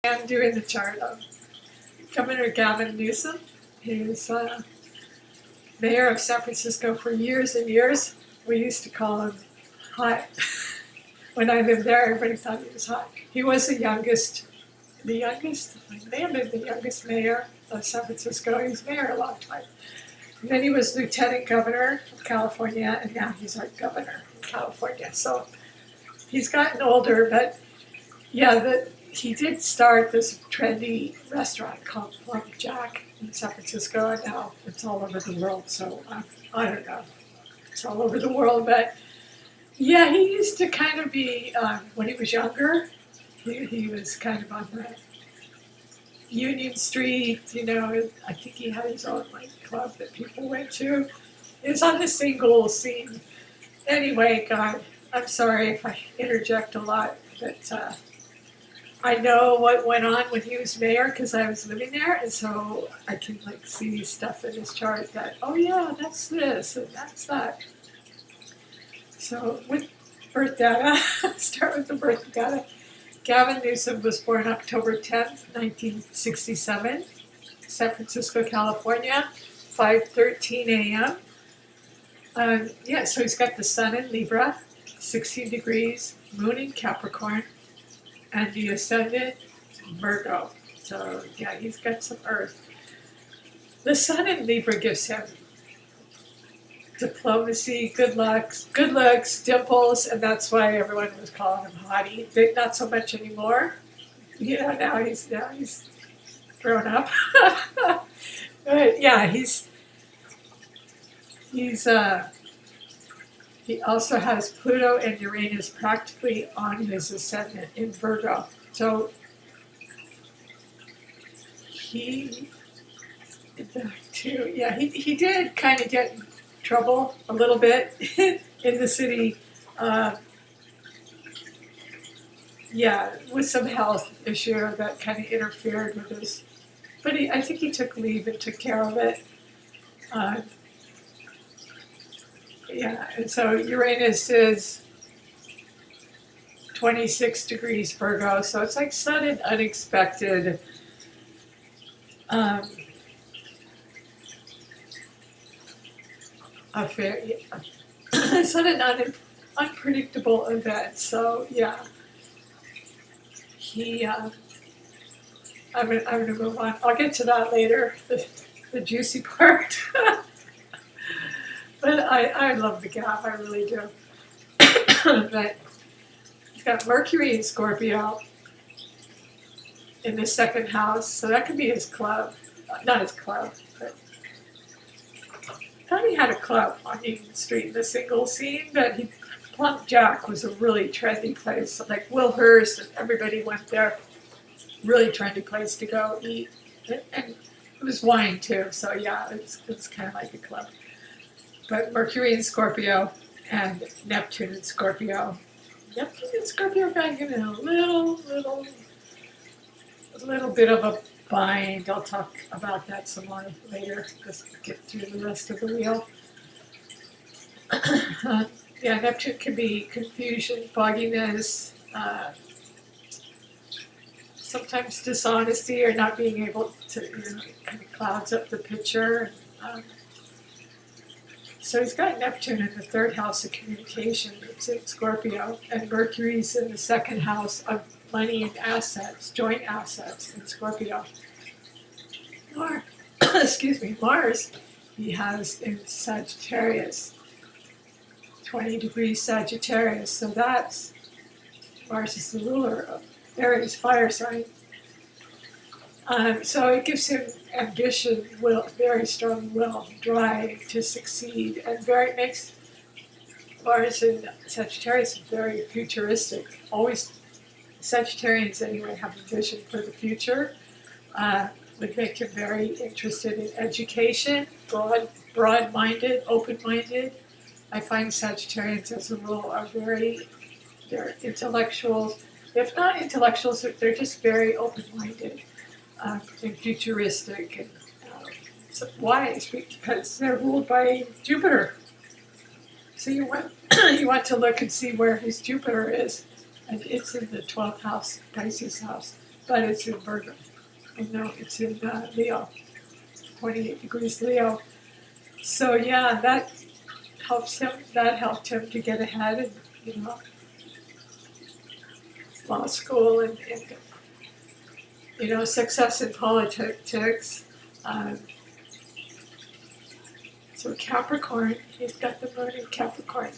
I'm doing the chart of Governor Gavin Newsom. He was mayor of San Francisco for years and years. We used to call him hot. When I lived there, everybody thought he was hot. He was the youngest, may have been the youngest mayor of San Francisco. He was mayor a long time. And then he was lieutenant governor of California, and now he's our governor in California. So he's gotten older, but yeah, he did start this trendy restaurant called Plum Jack in San Francisco, and now it's all over the world. So I don't know, it's all over the world. But yeah, he used to kind of be, when he was younger, he was kind of on the Union Street, I think he had his own club that people went to. He was on the single scene. Anyway, God, I'm sorry if I interject a lot, but I know what went on when he was mayor because I was living there, and so I can see stuff in his chart that, oh yeah, that's this and that's that. So with birth data, start with the birth data. Gavin Newsom was born October 10th, 1967, San Francisco, California, 5:13 a.m. So he's got the sun in Libra, 16 degrees, moon in Capricorn, and the ascendant Virgo. So yeah, he's got some earth. The sun in Libra gives him diplomacy, good looks, dimples, and that's why everyone was calling him hottie. Not so much anymore. Now he's grown up. But yeah, he also has Pluto and Uranus practically on his ascendant in Virgo. So he did kind of get in trouble a little bit in the city. With some health issue that kind of interfered with his. But I think he took leave and took care of it. And so Uranus is 26 degrees Virgo, so it's like sudden, unexpected. Affair, sudden, unpredictable event. So yeah, I'm gonna move on. I'll get to that later, the juicy part. But I love the Gav, I really do. But he's got Mercury in Scorpio in the second house, so that could be his club. Not his club, but I thought he had a club on Union Street in the single scene, but Plum Jack was a really trendy place. Like Will Hurst and everybody went there. Really trendy place to go eat. And it was wine too, so yeah, it's kind of like a club. But Mercury in Scorpio and Neptune in Scorpio. Neptune in Scorpio got him in a little bit of a bind. I'll talk about that some more later. Just get through the rest of the wheel. Neptune can be confusion, fogginess, sometimes dishonesty or not being able to, it kind of clouds up the picture. So he's got Neptune in the third house of communication. It's in Scorpio, and Mercury's in the second house of money and assets, joint assets in Scorpio. Mars, he has in Sagittarius, 20 degrees Sagittarius. So Mars is the ruler of Aries fire sign. So it gives him ambition, very strong will, drive to succeed, and makes Mars in Sagittarius very futuristic. Always, Sagittarians anyway have a vision for the future. Would make him very interested in education, broad-minded, open-minded. I find Sagittarians as a rule they're intellectuals. If not intellectuals, they're just very open-minded. And futuristic and wise because they're ruled by Jupiter. So you want to look and see where his Jupiter is, and it's in the 12th house, Pisces house. but it's in Virgo. No, it's in Leo, 28 degrees Leo. So yeah, that helps him. That helped him to get ahead in, law school and success in politics. So Capricorn, he's got the moon in Capricorn.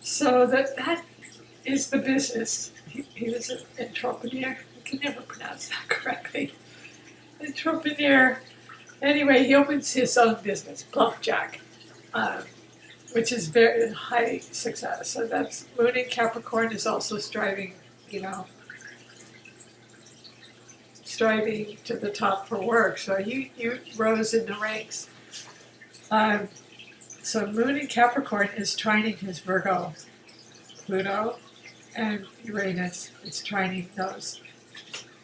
So that is the business. He was an entrepreneur. I can never pronounce that correctly. Entrepreneur. Anyway, he opens his own business, Blackjack, which is very high success. So that's moon in Capricorn is also striving to the top for work. So you rose in the ranks. So moon in Capricorn is trining his Virgo, Pluto, and Uranus. It's trining those.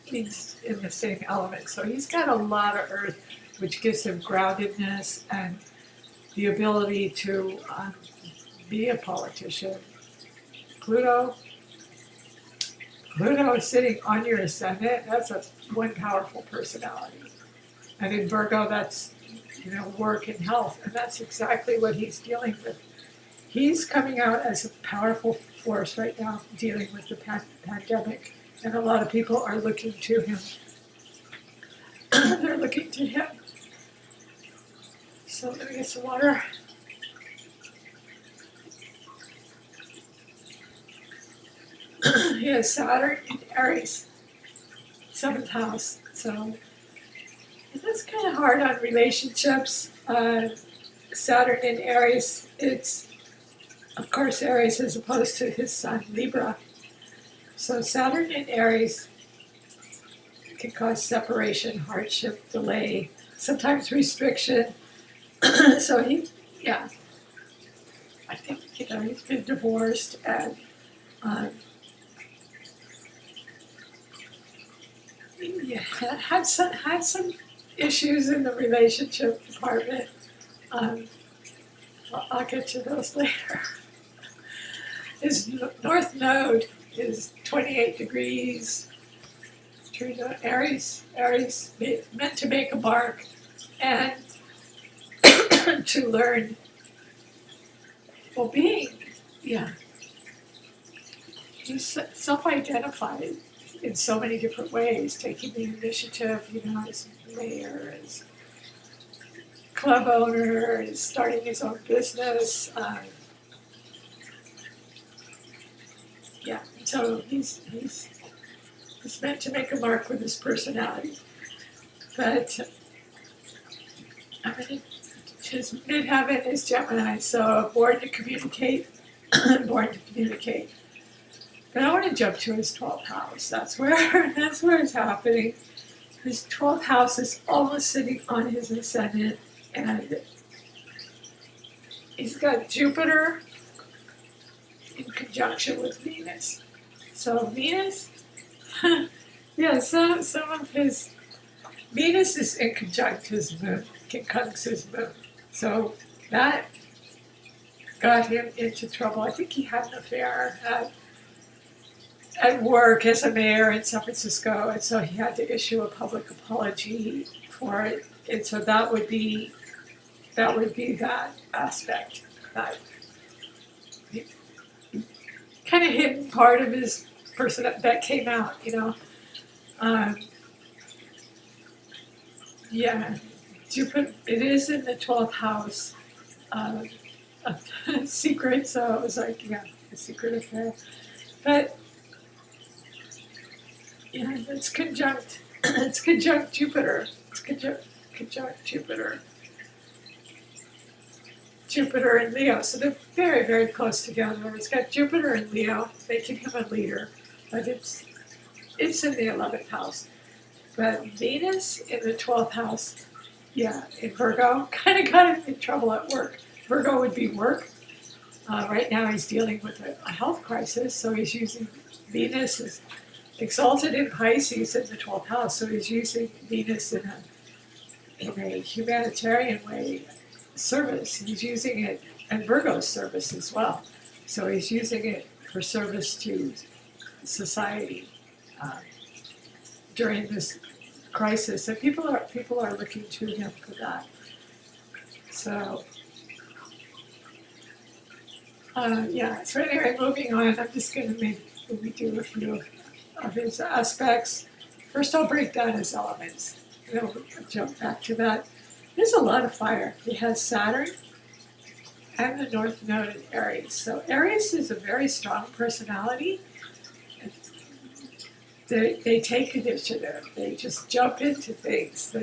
He's in the same element. So he's got a lot of earth, which gives him groundedness and the ability to be a politician. Pluto is sitting on your ascendant. That's one powerful personality. And in Virgo, that's work and health, and that's exactly what he's dealing with. He's coming out as a powerful force right now, dealing with the pandemic, and a lot of people are looking to him. They're looking to him. So let me get some water. He has Saturn in Aries, 7th house. So that's kind of hard on relationships. Saturn in Aries, it's, of course, Aries as opposed to his sun, Libra. So Saturn in Aries can cause separation, hardship, delay, sometimes restriction. So I think, he's been divorced and had some issues in the relationship department. I'll get to those later. His North Node is 28 degrees. Aries meant to make a mark and to learn being. He's self-identified in so many different ways, taking the initiative, as mayor, as club owner, as starting his own business. So he's meant to make a mark with his personality. But his midheaven is Gemini, so born to communicate. But I want to jump to his 12th house. That's where it's happening. His 12th house is almost sitting on his ascendant, and he's got Jupiter in conjunction with Venus. So Venus, some of his Venus is in conjunct his moon, conjuncts his moon. So that got him into trouble. I think he had an affair at work as a mayor in San Francisco, and so he had to issue a public apology for it. And so that would be that aspect, that kind of hidden part of his person that came out, Jupiter, it is in the 12th house, a secret, so it was like, a secret affair. But, it's conjunct Jupiter. It's conjunct Jupiter. Jupiter and Leo, so they're very, very close together. It's got Jupiter and Leo, making him a leader, but it's in the 11th house. But Venus in the 12th house, in Virgo, kind of got him in trouble at work. Virgo would be work. Right now he's dealing with a health crisis, so he's using Venus is exalted in Pisces in the 12th house, so he's using Venus in a humanitarian way, service. He's using it, and Virgo's service as well. So he's using it for service to society, during this crisis, and people are looking to him for that. So yeah. So anyway, moving on. I'm just going to maybe do a few of his aspects. First, I'll break down his elements. Then we'll jump back to that. There's a lot of fire. He has Saturn and the North Node in Aries. So Aries is a very strong personality. They take initiative. They just jump into things.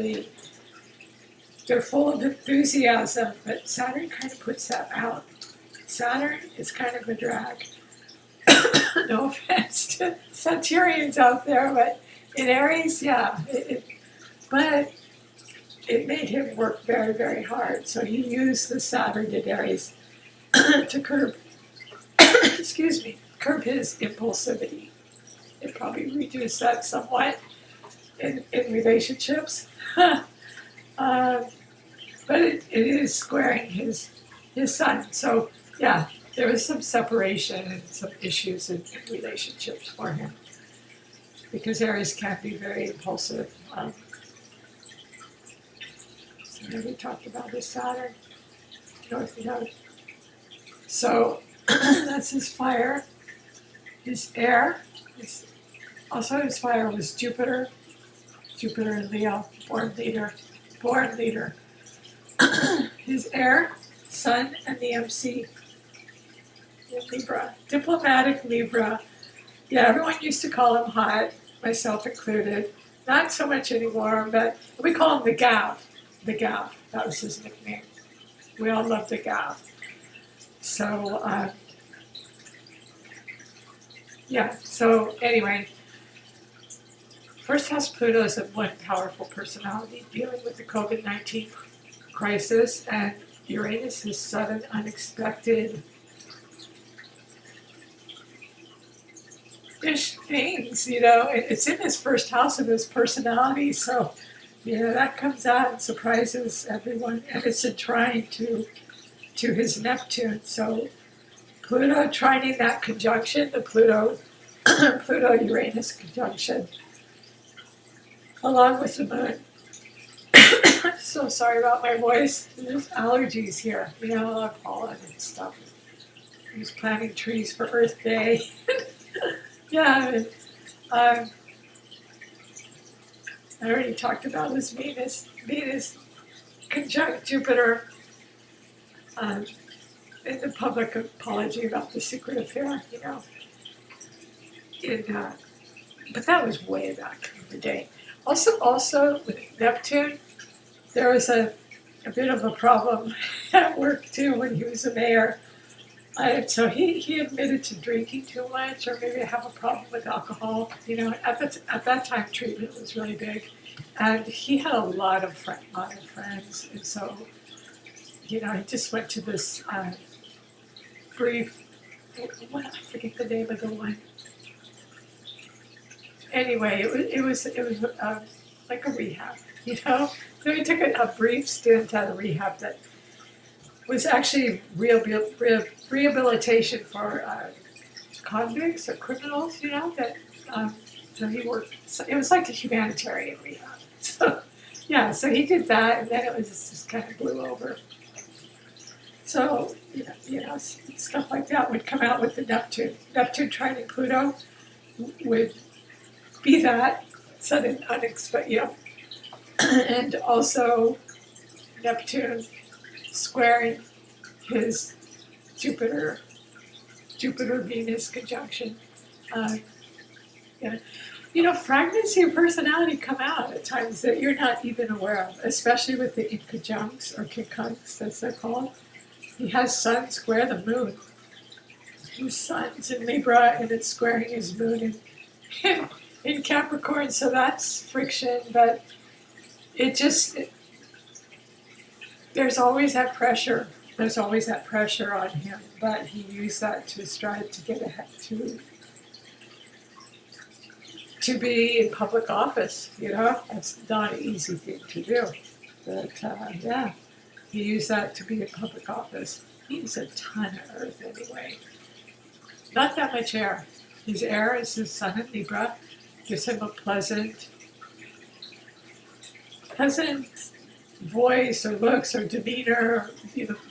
They're full of enthusiasm, but Saturn kind of puts that out. Saturn is kind of a drag. No offense to Saturnians out there, but in Aries, yeah. But it made him work very, very hard. So he used the Saturn in Aries to curb his impulsivity. It probably reduced that somewhat in relationships. But it is squaring his sun. So yeah, there was some separation and some issues in relationships for him. Because Aries can be very impulsive. So we talked about his Saturn, North Node. So that's his fire. His air, his fire was Jupiter in Leo, born leader. His air, Sun, and the MC in Libra. Diplomatic Libra. Yeah, everyone used to call him hot, myself included. Not so much anymore, but we call him the Gav. The Gav, that was his nickname. We all loved the Gav. So, so anyway, first house Pluto is one powerful personality dealing with the COVID-19 crisis, and Uranus is sudden, unexpected things, it's in his first house of his personality, so, that comes out and surprises everyone, and it's a trine to his Neptune, so Pluto trining that conjunction, the Pluto-Uranus conjunction, along with the moon. So sorry about my voice, there's allergies here, pollen and stuff. I was planting trees for Earth Day. Yeah, I already talked about this Venus conjunct Jupiter in the public apology about the secret affair, but that was way back in the day. Also with Neptune, there was a bit of a problem at work too when he was a mayor. So he admitted to drinking too much, or maybe have a problem with alcohol. At that time, treatment was really big, and he had a lot of friends, and so he just went to this brief. I forget the name of the one. Anyway, it was like a rehab, So he took a brief stint at a rehab that was actually rehabilitation for convicts or criminals, so he worked, so it was like a humanitarian rehab. So, so he did that, and then it was just kind of blew over. So, stuff like that would come out with the Neptune. Neptune trining Pluto would be that sudden, unexpected, and also Neptune squaring his Jupiter-Venus conjunction. Fragments of your personality come out at times that you're not even aware of, especially with the inconjuncts or quincunx, as they're called. He has Sun square the Moon. His Sun's in Libra, and it's squaring his Moon in Capricorn, so that's friction, but there's always that pressure. There's always that pressure on him, but he used that to strive to get ahead, to be in public office. That's not an easy thing to do. But he used that to be in public office. He used a ton of Earth anyway. Not that much air. His air is his Sun in Libra, gives him a pleasant pleasant voice or looks or demeanor,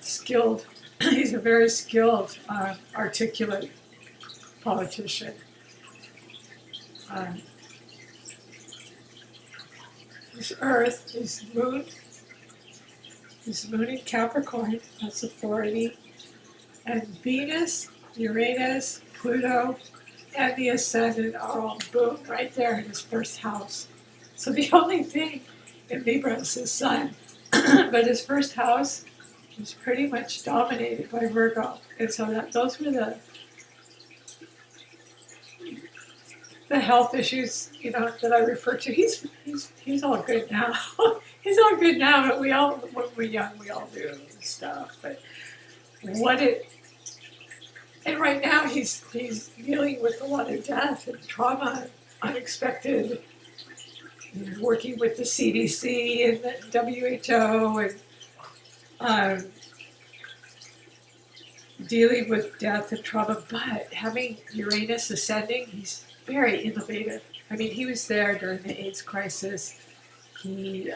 skilled. He's a very skilled, articulate politician. His Earth, his moon in Capricorn, that's authority, and Venus, Uranus, Pluto, and the Ascendant are all boom right there in his first house. So the only thing in Libra is his Sun, but his first house was pretty much dominated by Virgo, and so those were the health issues, that I refer to. He's all good now. He's all good now, but when we're young, we all do stuff. But and right now he's dealing with a lot of death and trauma, unexpected, working with the CDC and the WHO and dealing with death and trauma, but having Uranus ascending, he's very innovative. I mean, he was there during the AIDS crisis. He,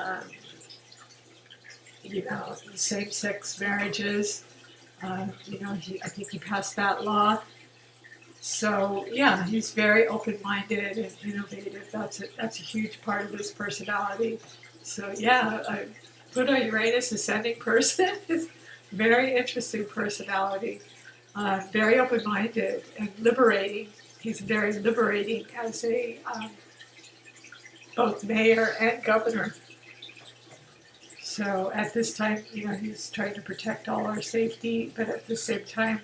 same-sex marriages. I think he passed that law. So yeah, he's very open-minded and innovative. That's a huge part of his personality. So yeah, Pluto Uranus ascending person is very interesting personality. Very open-minded and liberating. He's very liberating as a both mayor and governor. So at this time, he's trying to protect all our safety, but at the same time,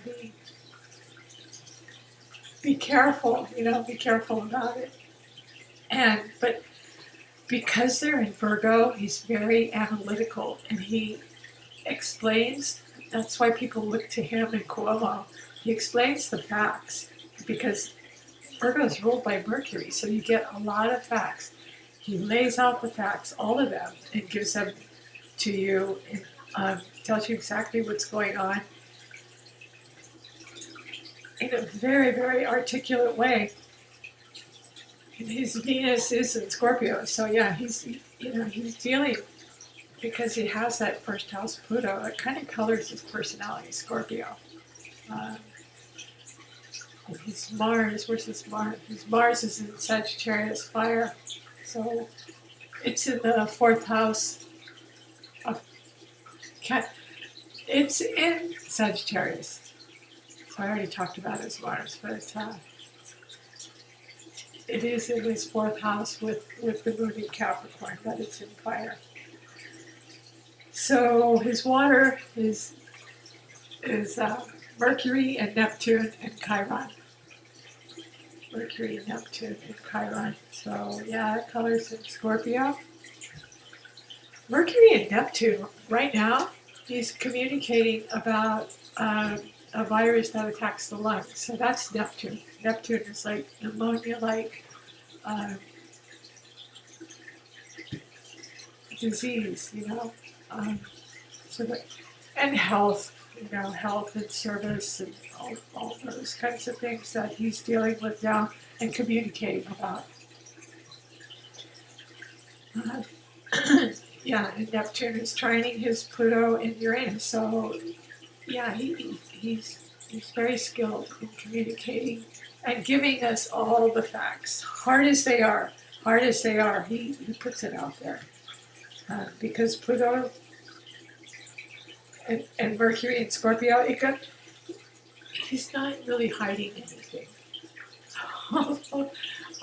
be careful. Be careful about it. But because they're in Virgo, he's very analytical, and he explains. That's why people look to him and Cuomo. He explains the facts because Virgo is ruled by Mercury, so you get a lot of facts. He lays out the facts, all of them, and gives them to you, and tells you exactly what's going on in a very, very articulate way. And his Venus is in Scorpio, so yeah, he's dealing, because he has that first house Pluto. It kind of colors his personality, Scorpio. His Mars, where's his Mars? His Mars is in Sagittarius fire. So it's in the fourth house of it's in Sagittarius. So I already talked about his Mars, but it is in his fourth house with the moon in Capricorn, but it's in fire. So his water is Mercury and Neptune and Chiron. Mercury, Neptune, and Chiron. So yeah, it colors in Scorpio. Mercury and Neptune, right now, he's communicating about a virus that attacks the lungs. So that's Neptune. Neptune is like pneumonia-like disease, and health. Health and service and all those kinds of things that he's dealing with now and communicating about. And Neptune is trining his Pluto and Uranus, so yeah, he's very skilled in communicating and giving us all the facts, hard as they are, he puts it out there, because Pluto and Mercury in Scorpio, he's not really hiding anything.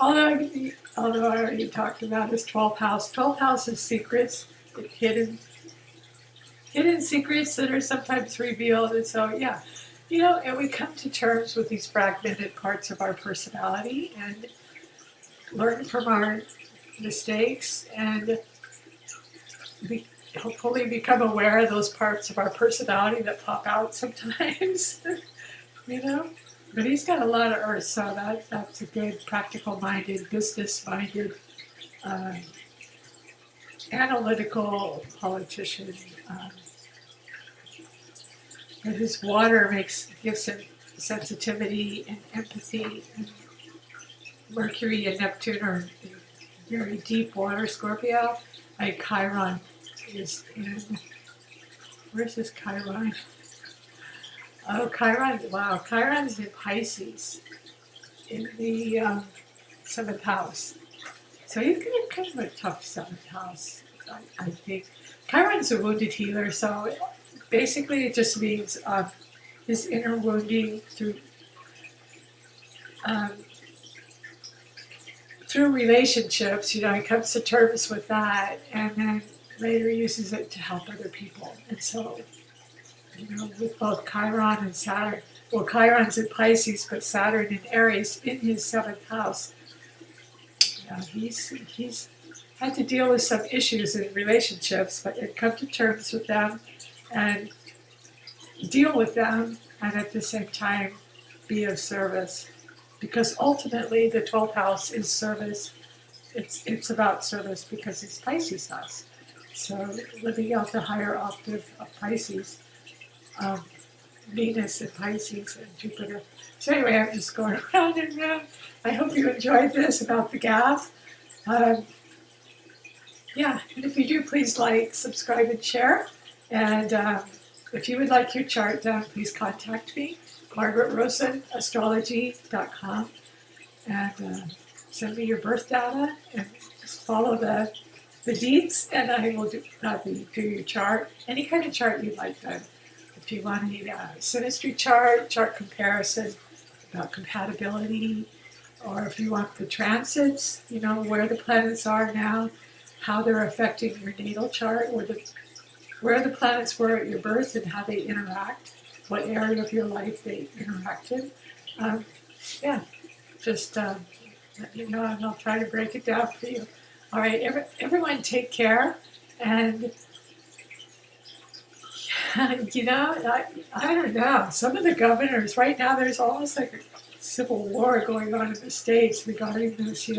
Although I already talked about his 12th house. 12th house is secrets, hidden secrets that are sometimes revealed. And so, yeah, and we come to terms with these fragmented parts of our personality and learn from our mistakes and hopefully become aware of those parts of our personality that pop out sometimes, But he's got a lot of earth, so that's a good practical-minded, business-minded, analytical politician. And his water gives him sensitivity and empathy. And Mercury and Neptune are very deep water, Scorpio. like Chiron is in, where's this Chiron? Oh, Chiron, wow, Chiron's in Pisces in the 7th house. So you've got kind of a tough 7th house, I think. Chiron's a wounded healer, so basically it just means his inner wounding um, through relationships, he comes to terms with that and then later uses it to help other people. And so, with both Chiron and Saturn, well, Chiron's in Pisces, but Saturn in Aries in his 7th house, he's had to deal with some issues in relationships, but come to terms with them and deal with them, and at the same time be of service. Because ultimately, the 12th house is service. It's about service because it's Pisces house. So living out the higher octave of Pisces, Venus in Pisces and Jupiter. So anyway, I'm just going around and around. I hope you enjoyed this about the Gav. Yeah, and if you do, please like, subscribe, and share. And if you would like your chart done, please contact me, MargaretRosenastrology.com, and send me your birth data and just follow the deeds, and I will do your chart, any kind of chart you'd like done. If you want any synastry chart comparison about compatibility, or if you want the transits, where the planets are now, how they're affecting your natal chart, or where the planets were at your birth and how they interact, what area of your life they interacted. Just let me know and I'll try to break it down for you. All right, everyone take care. And, I don't know, some of the governors, right now there's almost like a civil war going on in the States regarding this,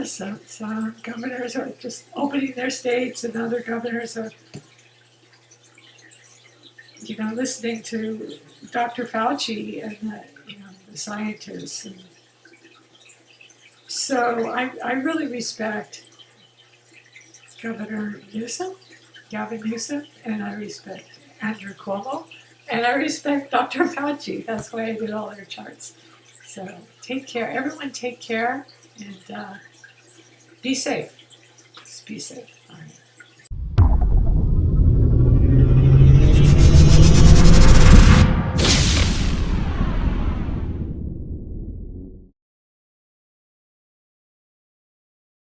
some governors are just opening their states, and other governors are, listening to Dr. Fauci and the scientists. And so I really respect Governor Newsom, Gavin Newsom, and I respect Andrew Cuomo, and I respect Dr. Fauci. That's why I did all their charts. So take care. Everyone take care, and be safe. Just be safe. All right.